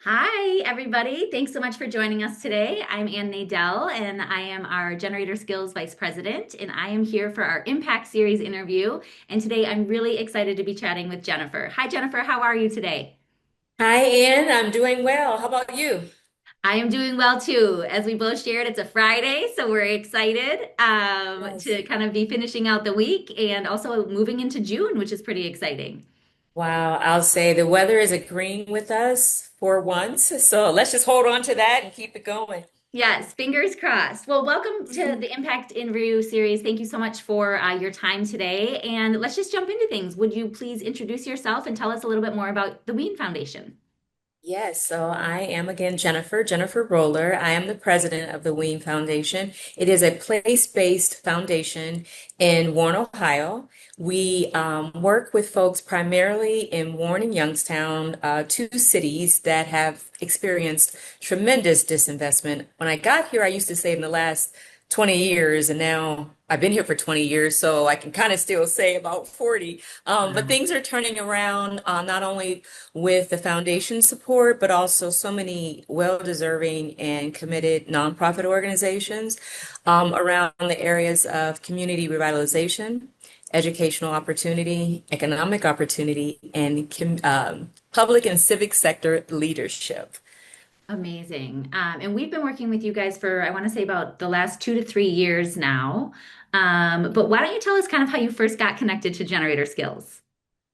Hi, everybody. Thanks so much for joining us today. I'm Ann Nadel, and I am our Generator Skills Vice President, and I am here for our Impact Series interview. And today I'm really excited to be chatting with Jennifer. Hi, Jennifer. How are you today? Hi, Ann. I'm doing well. How about you? I am doing well too. As we both shared, it's a Friday, so we're excited Yes. to kind of be finishing out the week and also moving into June, which is pretty exciting. Wow, I'll say the weather is agreeing with us for once. So let's just hold on to that and keep it going. Yes, fingers crossed. Well, welcome to Mhm. the Impact in Review series. Thank you so much for your time today. And let's just jump into things. Would you please introduce yourself and tell us a little bit more about the Wean Foundation? Yes, so I am again Jennifer Roller. I am the president of the Wean Foundation. It is a place-based foundation in Warren, Ohio. We work with folks primarily in Warren and Youngstown, two cities that have experienced tremendous disinvestment. When I got here, I used to say in the last 20 years, and now I've been here for 20 years, so I can kind of still say about 40. But Wow. things are turning around, not only with the foundation support, but also so many well-deserving and committed nonprofit organizations around the areas of community revitalization, educational opportunity, economic opportunity, and public and civic sector leadership. Amazing. And we've been working with you guys for, I want to say, about the last 2 to 3 years now. But why don't you tell us kind of how you first got connected to Generator Skills?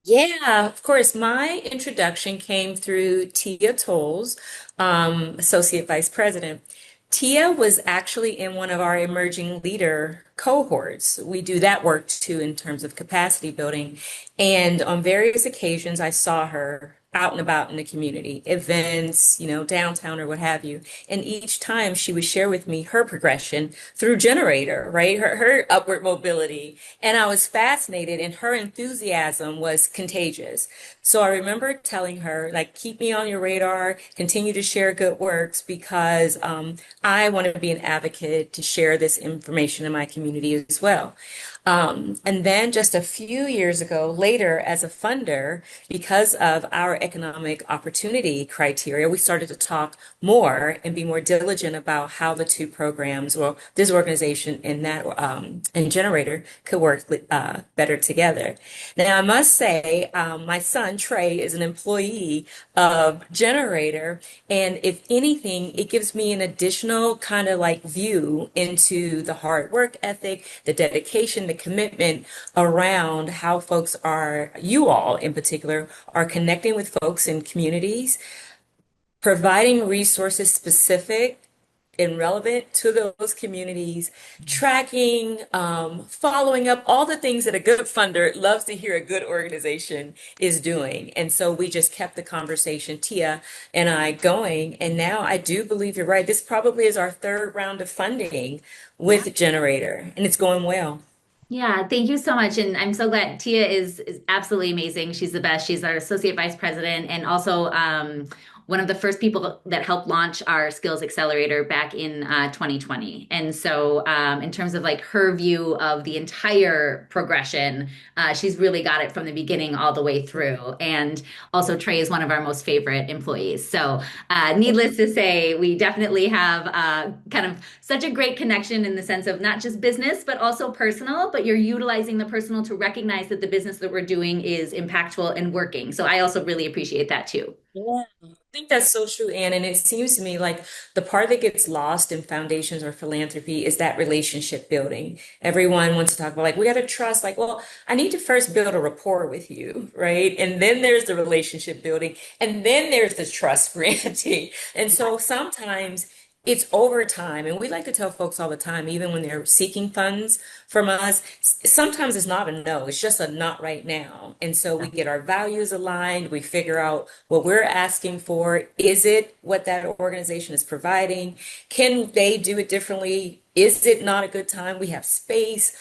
Yeah, of course. My introduction came through Tia Tolles, Associate Vice President. Tia was actually in one of our emerging leader cohorts. We do that work too in terms of capacity building. And on various occasions, I saw her out and about in the community, events, downtown or what have you. And each time she would share with me her progression through Generator, right? Her upward mobility. And I was fascinated, and her enthusiasm was contagious. So I remember telling her, like, keep me on your radar, continue to share good works because I want to be an advocate to share this information in my community as well. And then just a few years ago, later, as a funder, because of our economic opportunity criteria, we started to talk more and be more diligent about how the two programs, well, this organization and that and Generator could work better together. Now, I must say, my son Trey is an employee of Generator, and if anything, it gives me an additional kind of like view into the hard work ethic, the dedication, the commitment around how folks are, you all in particular, are connecting with folks in communities, providing resources specific and relevant to those communities, tracking, following up, all the things that a good funder loves to hear a good organization is doing. And so we just kept the conversation, Tia and I, going. And now I do believe you're right. This probably is our third round of funding Yeah. with Generator, and it's going well. Yeah, thank you so much. And I'm so glad Tia is absolutely amazing. She's the best. She's our associate vice president and also one of the first people that helped launch our skills accelerator back in 2020. And so, in terms of like her view of the entire progression, she's really got it from the beginning all the way through. And also, Trey is one of our most favorite employees. So, needless to say, we definitely have kind of such a great connection in the sense of not just business, but also personal. But you're utilizing the personal to recognize that the business that we're doing is impactful and working. So I also really appreciate that too. Yeah, I think that's so true, Anne. And it seems to me like the part that gets lost in foundations or philanthropy is that relationship building. Everyone wants to talk about like, we got to trust, like, well, I need to first build a rapport with you, right? And then there's the relationship building, and then there's the trust granting. And so sometimes it's over time. And we like to tell folks all the time, even when they're seeking funds from us, sometimes it's not a no, it's just a not right now. And so we get our values aligned, we figure out what we're asking for. Is it what that organization is providing? Can they do it differently? Is it not a good time? We have space.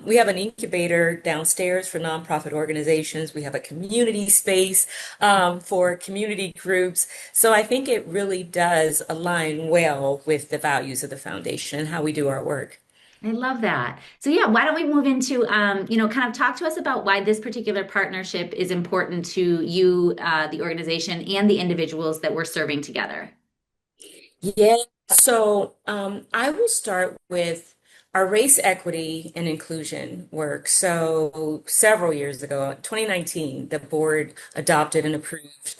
We have an incubator downstairs for nonprofit organizations. We have a community space for community groups. So I think it really does align well with the values of the foundation and how we do our work. I love that. So yeah, why don't we move into, kind of talk to us about why this particular partnership is important to you, the organization, and the individuals that we're serving together. Yeah. So I will start with our race equity and inclusion work. So several years ago, 2019, the board adopted and approved,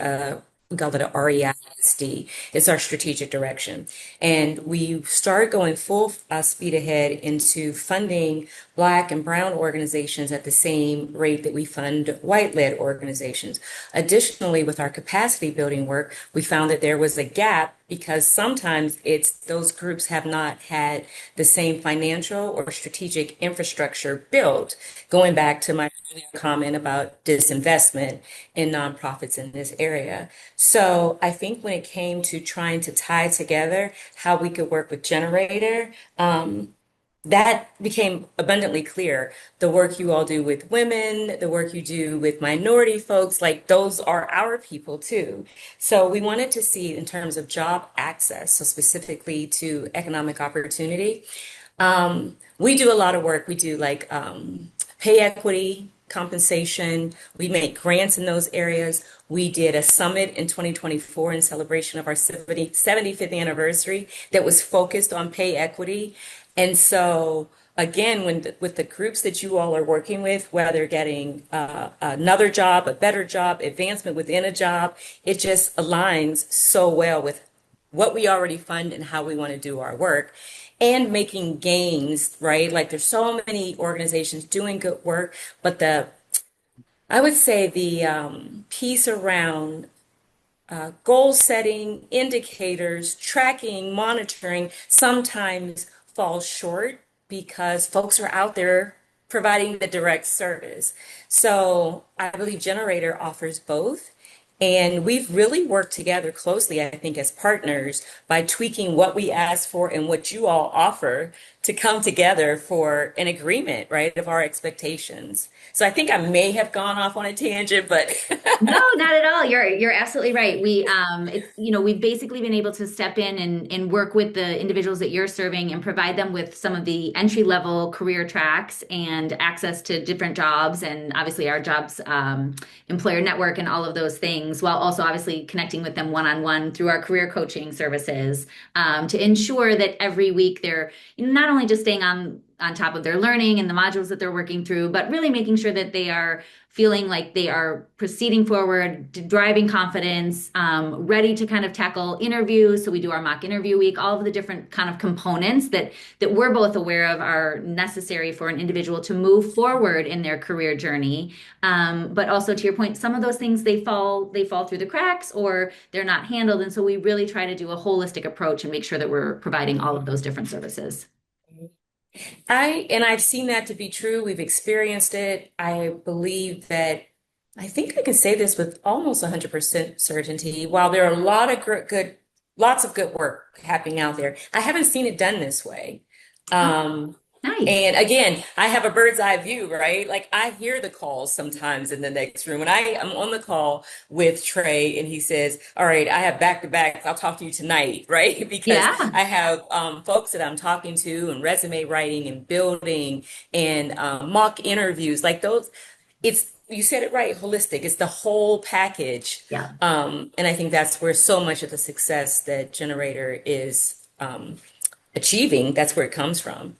we call it a REISD. It's our strategic direction. And we started going full speed ahead into funding Black and Brown organizations at the same rate that we fund white-led organizations. Additionally, with our capacity building work, we found that there was a gap because sometimes it's those groups have not had the same financial or strategic infrastructure built, going back to my earlier comment about disinvestment in nonprofits in this area. So I think when it came to trying to tie together how we could work with Generator, that became abundantly clear. The work you all do with women, the work you do with minority folks, like those are our people too. So we wanted to see in terms of job access, so specifically to economic opportunity. We do a lot of work. We do like pay equity, compensation. We make grants in those areas. We did a summit in 2024 in celebration of our 75th anniversary that was focused on pay equity. And so, again, with the groups that you all are working with, whether getting another job, a better job, advancement within a job, it just aligns so well with what we already fund and how we want to do our work and making gains, right? Like there's so many organizations doing good work, but I would say the piece around goal setting, indicators, tracking, monitoring sometimes falls short because folks are out there providing the direct service. So I believe Generator offers both. And we've really worked together closely, I think, as partners by tweaking what we ask for and what you all offer to come together for an agreement, right, of our expectations. So I think I may have gone off on a tangent, but No, not at all. You're absolutely right. We've basically been able to step in and work with the individuals that you're serving and provide them with some of the entry level career tracks and access to different jobs and obviously our jobs employer network and all of those things, while also obviously connecting with them one on one through our career coaching services to ensure that every week they're not only just staying on top of their learning and the modules that they're working through, but really making sure that they are feeling like they are proceeding forward, driving confidence, ready to kind of tackle interviews. So we do our mock interview week, all of the different kind of components that we're both aware of are necessary for an individual to move forward in their career journey. But also to your point, some of those things they fall through the cracks or they're not handled. And so we really try to do a holistic approach and make sure that we're providing all of those different services. I've seen that to be true. We've experienced it. I believe that I think I can say this with almost 100% certainty. While there are a lot of lots of good work happening out there, I haven't seen it done this way. Oh, Um, nice. and again, I have a bird's eye view, right? Like I hear the calls sometimes in the next room, and I am on the call with Trey, and he says, "All right, I have back to backs. I'll talk to you tonight," right? Because Yeah. I have folks that I'm talking to, and resume writing, and building, and mock interviews, like those. It's you said it right, holistic. It's the whole package, Yeah. and I think that's where so much of the success that Generator is achieving. That's where it comes from.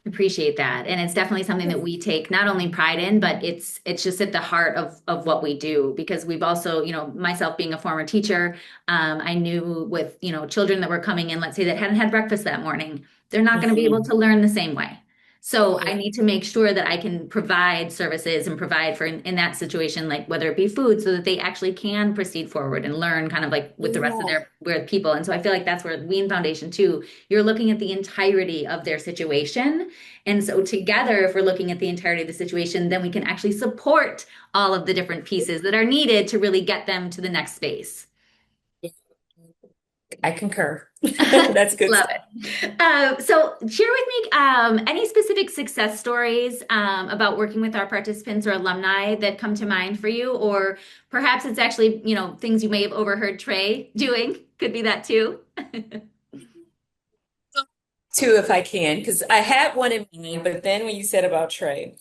Appreciate that. And it's definitely something that we take not only pride in, but it's just at the heart of what we do because we've also, myself being a former teacher, I knew with, children that were coming in, let's say that hadn't had breakfast that morning, they're not going to be able Mhm. to learn the same way. So I Mhm. need to make sure that I can provide services and provide for in that situation, like whether it be food, so that they actually can proceed forward and learn kind of like with the rest of Yeah. their with people. And so I feel like that's where Wean Foundation too, you're looking at the entirety of their situation and so together, if we're looking at the entirety of the situation, then we can actually support all of the different pieces that are needed to really get them to the next space. I concur. That's good Love stuff. it. So share with me any specific success stories about working with our participants or alumni that come to mind for you, or perhaps it's actually, things you may have overheard Trey doing. Could be that too. two if I can, because I had one in mind, but then when you said about Trey,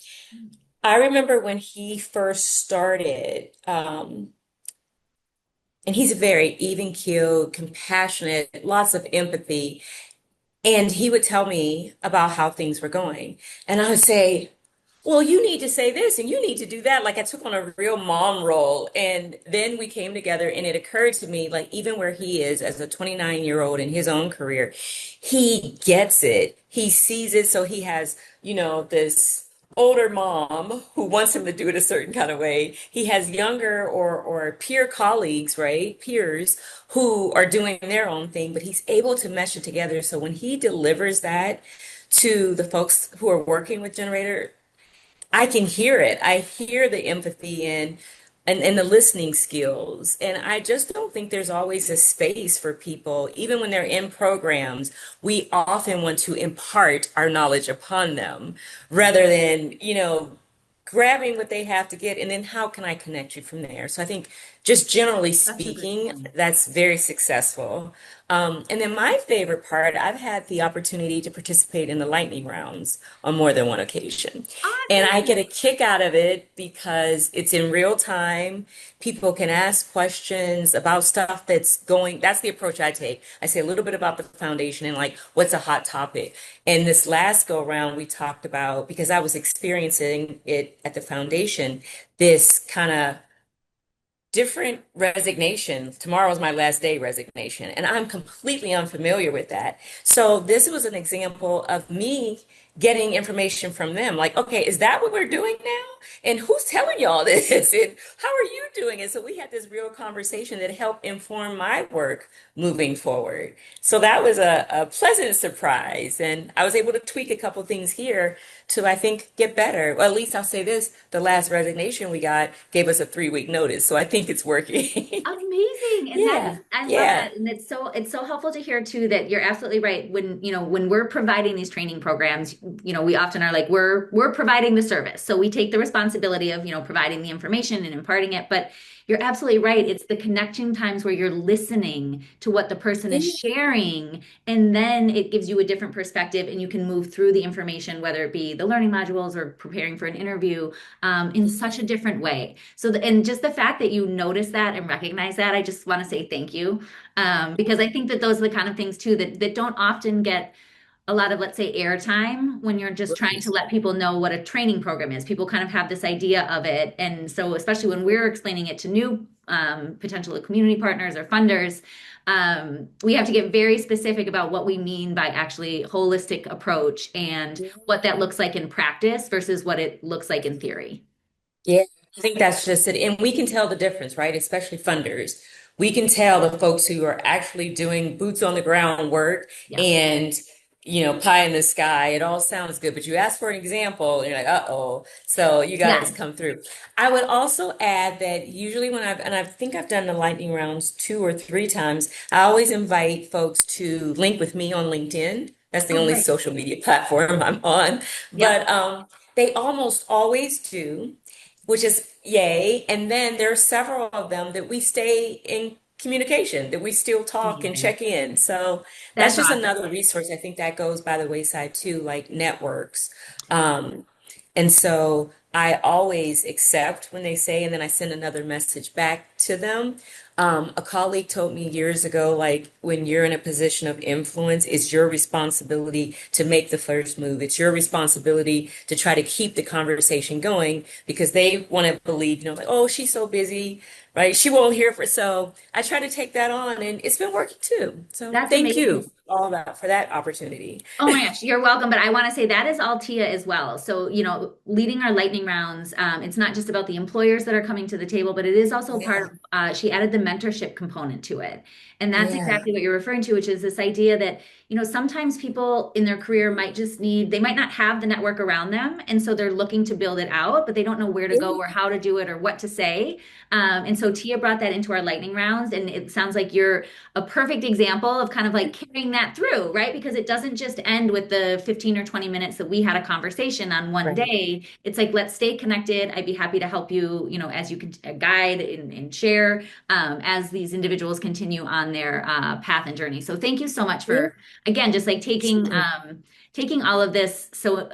I remember when he first started, and he's very even-keeled, compassionate, lots of empathy. And he would tell me about how things were going. And I would say, well, you need to say this and you need to do that. Like I took on a real mom role. And then we came together and it occurred to me, like even where he is as a 29-year-old in his own career, he gets it. He sees it. So he has, this older mom who wants him to do it a certain kind of way. He has younger or peer colleagues, right? Peers who are doing their own thing, but he's able to mesh it together. So when he delivers that to the folks who are working with Generator, I can hear it. I hear the empathy and the listening skills. And I just don't think there's always a space for people, even when they're in programs, we often want to impart our knowledge upon them rather than, grabbing what they have to get and then how can I connect you from there? So I think just generally Such a great speaking, point. that's very successful. And then my favorite part, I've had the opportunity to participate in the lightning rounds on more than one occasion. And I Awesome. get a kick out of it because it's in real time. People can ask questions about stuff that's going, that's the approach I take. I say a little bit about the foundation and like what's a hot topic. And this last go around, we talked about, because I was experiencing it at the foundation, this kind of different resignation. Tomorrow's my last day resignation, and I'm completely unfamiliar with that. So this was an example of me getting information from them. Like, okay, is that what we're doing now? And who's telling y'all this? And how are you doing it? So we had this real conversation that helped inform my work moving forward. So that was a pleasant surprise. And I was able to tweak a couple things here to, I think, get better. Well, at least I'll say this, the last resignation we got gave us a 3-week notice. So I think it's working. Amazing. And that is, Yeah, I love yeah. that. And it's so helpful to hear too that you're absolutely right. When we're providing these training programs, we often are like, we're providing the service. So we take the responsibility of, providing the information and imparting it. But you're absolutely right. It's the connection times where you're listening to what the person is Yeah. sharing, and then it gives you a different perspective and you can move through the information, whether it be the learning modules or preparing for an interview, in such a different way. So, and just the fact that you notice that and recognize that, I just want to say thank you. Because I think that those are the kind of things too that don't often get a lot of, let's say, airtime when you're just trying Right. to let people know what a training program is. People kind of have this idea of it. And so, especially when we're explaining it to new potential community partners or funders, we have to get very specific about what we mean by actually holistic approach and what that looks like in practice versus what it looks like in theory. Yeah, I think that's just it. And we can tell the difference, right? Especially funders. We can tell the folks who are actually doing boots on the ground work Yep. and, pie in the sky. It all sounds good, but you ask for an example and you're like, uh-oh. So you guys Yes. come through. I would also add that usually and I think I've done the lightning rounds 2 or 3 times, I always invite folks to link with me on LinkedIn. That's the Oh, only great. social media platform I'm on. Yep. But they almost always do, which is yay. And then there are several of them that we stay in communication, that we still talk and Amazing. check in. So that's That's just awesome. another resource. I think that goes by the wayside too, like networks. Um, and so I always accept when they say, and then I send another message back to them. A colleague told me years ago, like when you're in a position of influence, it's your responsibility to make the first move. It's your responsibility to try to keep the conversation going because they want to believe, like, oh, she's so busy, right? She won't hear for so. I try to take that on, and it's been working too. So That's thank amazing. you all that for that opportunity. Oh my gosh, you're welcome. But I want to say that is all Tia as well. So, leading our lightning rounds, it's not just about the employers that are coming to the table, but it is also part Yeah, of, she added the mentorship component to it. And that's yeah, exactly what you're referring to, which is this idea that, sometimes people in their career might just they might not have the network around them. And so they're looking to build it out, but they don't know where to go or yeah, how to do it or what to say. And so Tia brought that into our lightning rounds. And it sounds like you're a perfect example of kind of like carrying that through, right? Because it doesn't just end with the 15 or 20 minutes that we had a conversation on one right. day. It's like, let's stay connected. I'd be happy to help you, as you can guide and share as these individuals continue on their path and journey. So thank you so much Yeah. for again, just like taking Sure. taking all of this so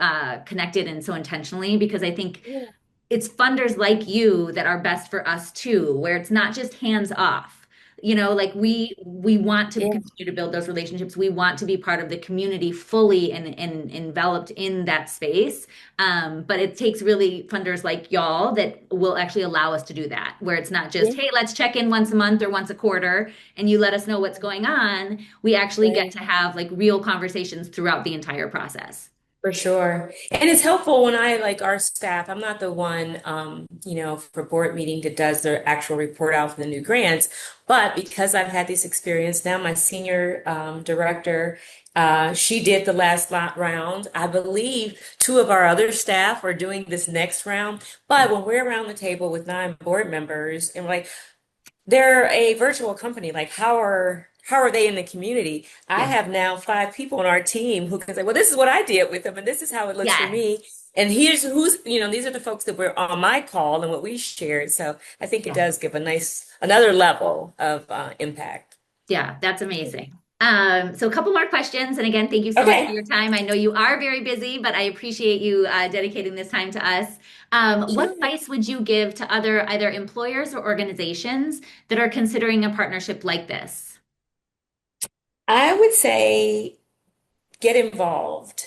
connected and so intentionally, because I think Yeah. it's funders like you that are best for us too, where it's not just hands off. Like we want to Yeah. continue to build those relationships. We want to be part of the community fully and enveloped in that space. But it takes really funders like y'all that will actually allow us to do that, where it's not just, Yeah. hey, let's check in once a month or once a quarter and you let us know what's going on. We actually get Right. to have like real conversations throughout the entire process. For sure. And it's helpful when I like our staff, I'm not the one, for board meeting that does the actual report out for the new grants, but because I've had this experience now, my senior director, she did the last round. I believe two of our other staff are doing this next round. But when we're around the table with 9 board members and we're like, they're a virtual company. Like, how are they in the community? I Yeah. have now 5 people on our team who can say, well, this is what I did with them, and this is how it looks for Yes. me. And here's these are the folks that were on my call and what we shared. So I think it Yeah. does give another level of impact. Yeah, that's amazing. So a couple more questions. And again, thank you so much for Okay. your time. I know you are very busy, but I appreciate you dedicating this time to us. What Sure. advice would you give to other either employers or organizations that are considering a partnership like this? I would say get involved,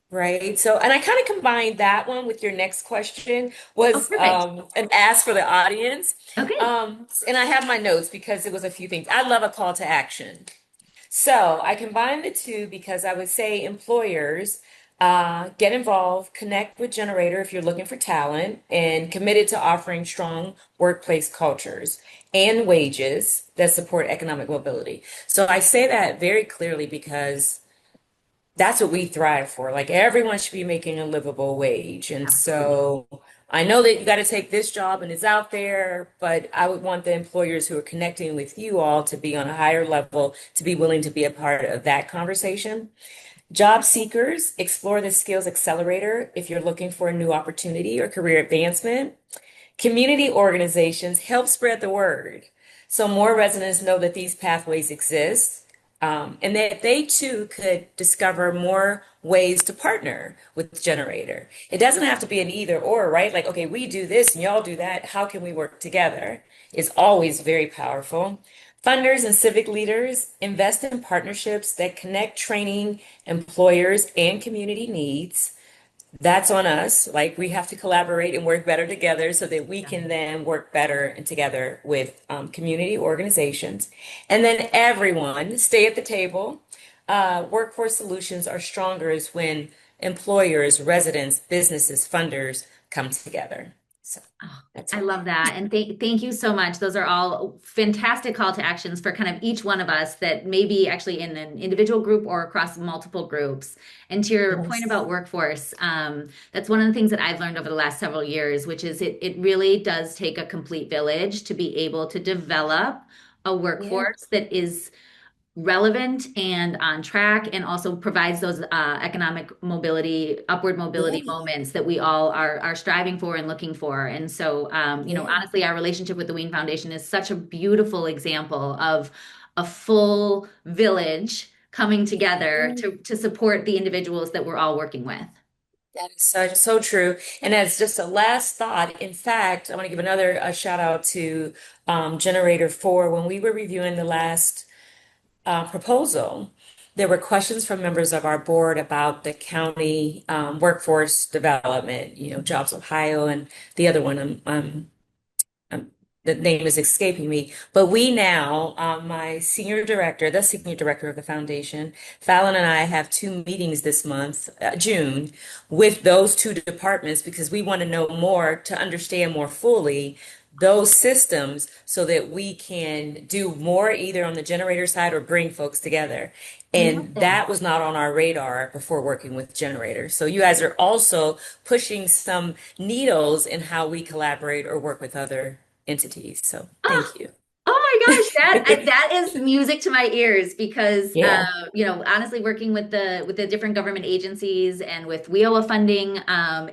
right? So, and I kind of combined that one with your next question Oh, was perfect. an ask for the audience. Okay. And I have my notes because it was a few things. I love a call to action. So I combined the two because I would say employers get involved, connect with Generator if you're looking for talent, and committed to offering strong workplace cultures and wages that support economic mobility. So I say that very clearly because that's what we thrive for. Like everyone should be making a livable wage. And Absolutely. so I know that you got to take this job and it's out there, but I would want the employers who are connecting with you all to be on a higher level, to be willing to be a part of that conversation. Job seekers, explore the skills accelerator if you're looking for a new opportunity or career advancement. Community organizations help spread the word so more residents know that these pathways exist, and that they too could discover more ways to partner with Generator. It doesn't have to be an either or, right? Like, okay, we do this and y'all do that. How can we work together? It's always very powerful. Funders and civic leaders invest in partnerships that connect training, employers, and community needs. That's on us. Like we have to collaborate and work better together so that we Yeah. can then work better and together with community organizations. And then everyone stay at the table. Workforce solutions are strongest when employers, residents, businesses, funders come together. So Oh, that's I what. love that. And thank you so much. Those are all fantastic call to actions for kind of each one of us that may be actually in an individual group or across multiple groups. And to your point Yes. about workforce, that's one of the things that I've learned over the last several years, which is it really does take a complete village to be able to develop a Yeah. workforce that is relevant and on track and also provides those economic mobility, upward mobility Yeah. moments that we all are striving for and looking for. And so, Yeah. honestly, our relationship with the Wean Foundation is such a beautiful example of a full village coming together Yeah. to support the individuals that we're all working with. That is so true. And as just a last thought, in fact, I want to give another shout out to Generator 4. When we were reviewing the last proposal, there were questions from members of our board about the county workforce development, Jobs Ohio, and the other one, um, the name is escaping me, but we now, the senior director of the foundation, Fallon and I have 2 meetings this month, June, with those two departments because we want to know more to understand more fully those systems so that we can do more either on the generator side or bring folks together. I love And that. that was not on our radar before working with Generator. So you guys are also pushing some needles in how we collaborate or work with other entities. So Oh, thank you. oh my gosh, that is music to my ears because Yeah, honestly, working with the different government agencies and with WIOA funding,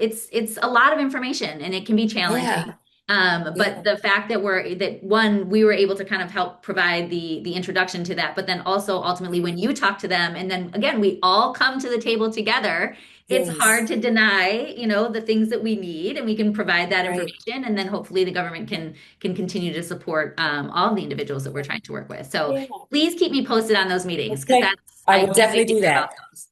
it's a lot of information and it can be yeah, challenging. But Yeah. the fact that we were able to kind of help provide the introduction to that, but then also ultimately when you talk to them, and then again we all come to the table together, it's hard Yes. to deny, the things that we need, and we can provide that Right. information, and then hopefully the government can continue to support all of the individuals that we're trying to work with. So Yeah. please keep me posted on those meetings because Okay. that's I I will can't wait definitely to do hear about that. those.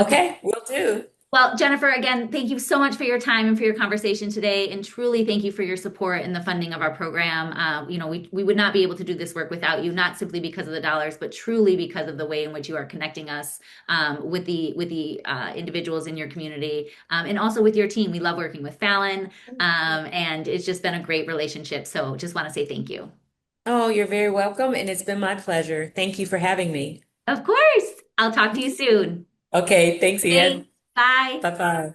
Okay. Okay, will do. Well, Jennifer, again, thank you so much for your time and for your conversation today. And truly thank you for your support in the funding of our program. We would not be able to do this work without you, not simply because of the dollars, but truly because of the way in which you are connecting us with the individuals in your community, and also with your team. We love working with Fallon, and it's just been a great relationship. So just want to say thank you. Oh, you're very welcome, and it's been my pleasure. Thank you for having me. Of course. I'll talk to you soon. Okay, thanks, Thanks. Ian. Bye. Bye-bye.